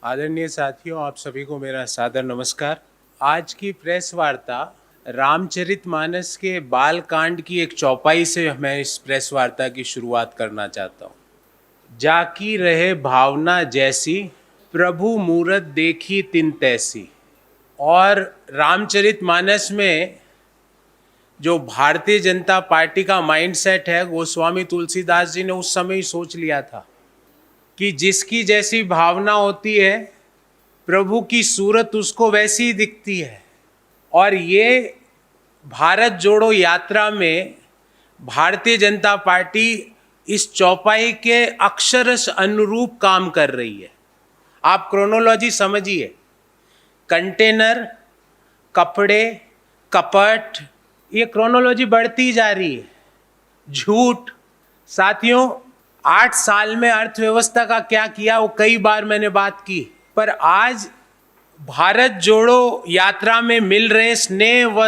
आदरणीय साथियों, आप सभी को मेरा सादर नमस्कार। आज की प्रेस वार्ता रामचरितमानस के बाल कांड की एक चौपाई से मैं इस प्रेस वार्ता की शुरुआत करना चाहता हूँ। जाकी रहे भावना जैसी, प्रभु मूरत देखी तिन तैसी। और रामचरितमानस में जो भारतीय जनता पार्टी का माइंडसेट है, गोस्वामी तुलसीदास जी ने उस समय ही सोच लिया था कि जिसकी जैसी भावना होती है, प्रभु की सूरत उसको वैसी ही दिखती है। और ये भारत जोड़ो यात्रा में भारतीय जनता पार्टी इस चौपाई के अक्षरश अनुरूप काम कर रही है। आप क्रोनोलॉजी समझिए। कंटेनर, कपड़े, कपट, ये क्रोनोलॉजी बढ़ती जा रही है। झूठ। साथियों, 8 साल में अर्थव्यवस्था का क्या किया वो कई बार मैंने बात की, पर आज भारत जोड़ो यात्रा में मिल रहे स्नेह व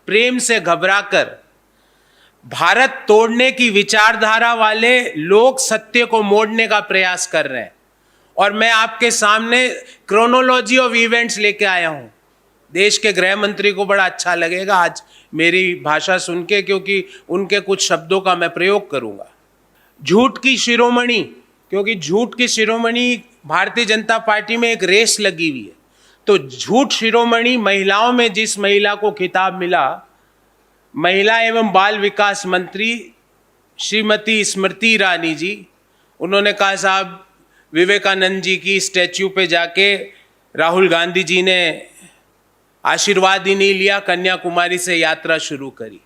प्रेम से घबराकर भारत तोड़ने की विचारधारा वाले लोग सत्य को मोड़ने का प्रयास कर रहे हैं। और मैं आपके सामने क्रोनोलॉजी ऑफ इवेंट्स लेके आया हूं। देश के गृह मंत्री को बड़ा अच्छा लगेगा आज मेरी भाषा सुन के, क्योंकि उनके कुछ शब्दों का मैं प्रयोग करूंगा। झूठ की शिरोमणि, क्योंकि झूठ की शिरोमणि भारतीय जनता पार्टी में एक रेस लगी हुई है। तो झूठ शिरोमणि महिलाओं में जिस महिला को खिताब मिला, महिला एवं बाल विकास मंत्री श्रीमती स्मृति ईरानी जी, उन्होंने कहा साहब विवेकानंद जी की स्टैच्यू पे जाके राहुल गांधी जी ने आशीर्वाद ही नहीं लिया, कन्याकुमारी से यात्रा शुरू करी।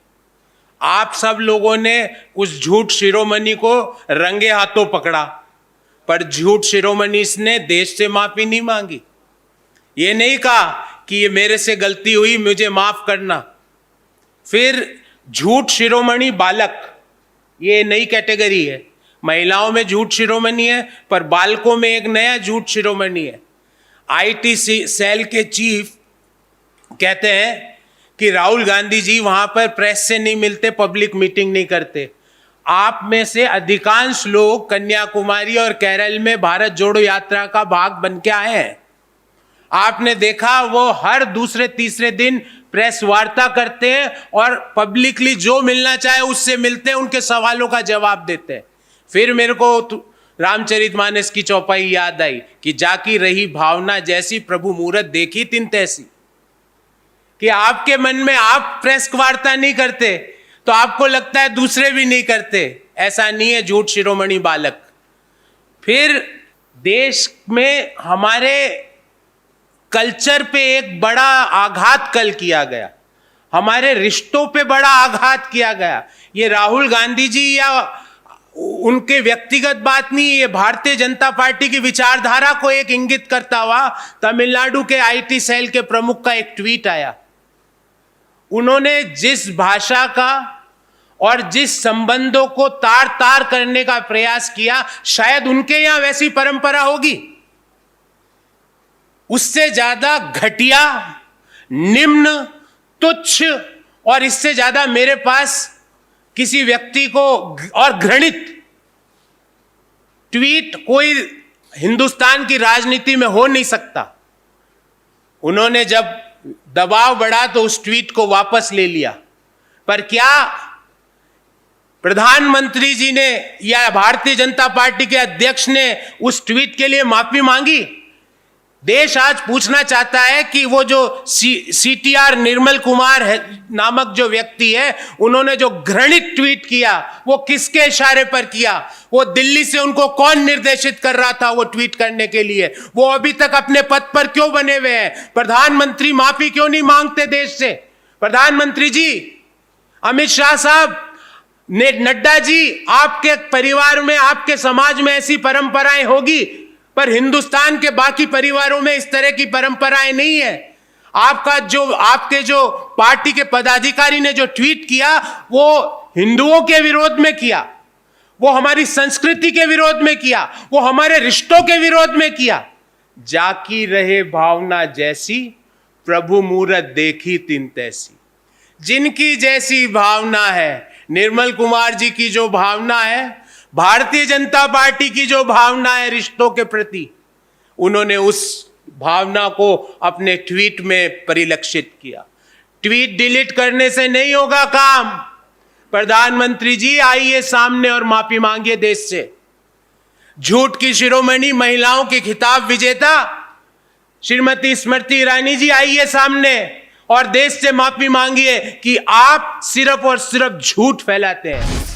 आप सब लोगों ने उस झूठ शिरोमणि को रंगे हाथों पकड़ा, पर झूठ शिरोमणि ने देश से माफी नहीं मांगी। ये नहीं कहा कि ये मेरे से गलती हुई, मुझे माफ करना। फिर झूठ शिरोमणि बालक, ये नई कैटेगरी है। महिलाओं में झूठ शिरोमणि है, पर बालकों में एक नया झूठ शिरोमणि है। आईटी सेल के चीफ कहते हैं कि राहुल गांधी जी वहां पर प्रेस से नहीं मिलते, पब्लिक मीटिंग नहीं करते। आप में से अधिकांश लोग कन्याकुमारी और केरल में भारत जोड़ो यात्रा का भाग बन के आए हैं। आपने देखा वो हर दूसरे तीसरे दिन प्रेस वार्ता करते हैं और पब्लिकली जो मिलना चाहे उससे मिलते हैं, उनके सवालों का जवाब देते हैं। फिर मेरे को रामचरितमानस की चौपाई याद आई कि जाकी रही भावना जैसी, प्रभु मूरत देखी तिन तैसी। कि आपके मन में आप प्रेस वार्ता नहीं करते तो आपको लगता है दूसरे भी नहीं करते। ऐसा नहीं है, झूठ शिरोमणि बालक। फिर देश में हमारे कल्चर पे एक बड़ा आघात कल किया गया, हमारे रिश्तों पे बड़ा आघात किया गया। ये राहुल गांधी जी या उनके व्यक्तिगत बात नहीं, ये भारतीय जनता पार्टी की विचारधारा को एक इंगित करता हुआ तमिलनाडु के आईटी सेल के प्रमुख का एक ट्वीट आया। उन्होंने जिस भाषा का और जिस संबंधों को तार तार करने का प्रयास किया, शायद उनके यहां वैसी परंपरा होगी। उससे ज्यादा घटिया, निम्न, तुच्छ और इससे ज्यादा मेरे पास किसी व्यक्ति को और घृणित ट्वीट कोई हिंदुस्तान की राजनीति में हो नहीं सकता। उन्होंने जब दबाव बढ़ा तो उस ट्वीट को वापस ले लिया, पर क्या प्रधानमंत्री जी ने या भारतीय जनता पार्टी के अध्यक्ष ने उस ट्वीट के लिए माफी मांगी? देश आज पूछना चाहता है कि वो जो सीटीआर निर्मल कुमार है नामक जो व्यक्ति है, उन्होंने जो घृणित ट्वीट किया वो किसके इशारे पर किया? वो दिल्ली से उनको कौन निर्देशित कर रहा था वो ट्वीट करने के लिए? वो अभी तक अपने पद पर क्यों बने हुए हैं? प्रधानमंत्री माफी क्यों नहीं मांगते देश से? प्रधानमंत्री जी, अमित शाह साहब, नड्डा जी, आपके परिवार में, आपके समाज में ऐसी परंपराएं होगी, पर हिंदुस्तान के बाकी परिवारों में इस तरह की परंपराएं नहीं है। आपके जो पार्टी के पदाधिकारी ने जो ट्वीट किया वो हिंदुओं के विरोध में किया, वो हमारी संस्कृति के विरोध में किया, वो हमारे रिश्तों के विरोध में किया। जाकी रहे भावना जैसी, प्रभु मूरत देखी तिन तैसी। जिनकी जैसी भावना है, निर्मल कुमार जी की जो भावना है, भारतीय जनता पार्टी की जो भावना है रिश्तों के प्रति, उन्होंने उस भावना को अपने ट्वीट में परिलक्षित किया। ट्वीट डिलीट करने से नहीं होगा काम। प्रधानमंत्री जी, आइए सामने और माफी मांगिए देश से। झूठ की शिरोमणि महिलाओं की खिताब विजेता श्रीमती स्मृति ईरानी जी, आइए सामने और देश से माफी मांगिए कि आप सिर्फ और सिर्फ झूठ फैलाते हैं।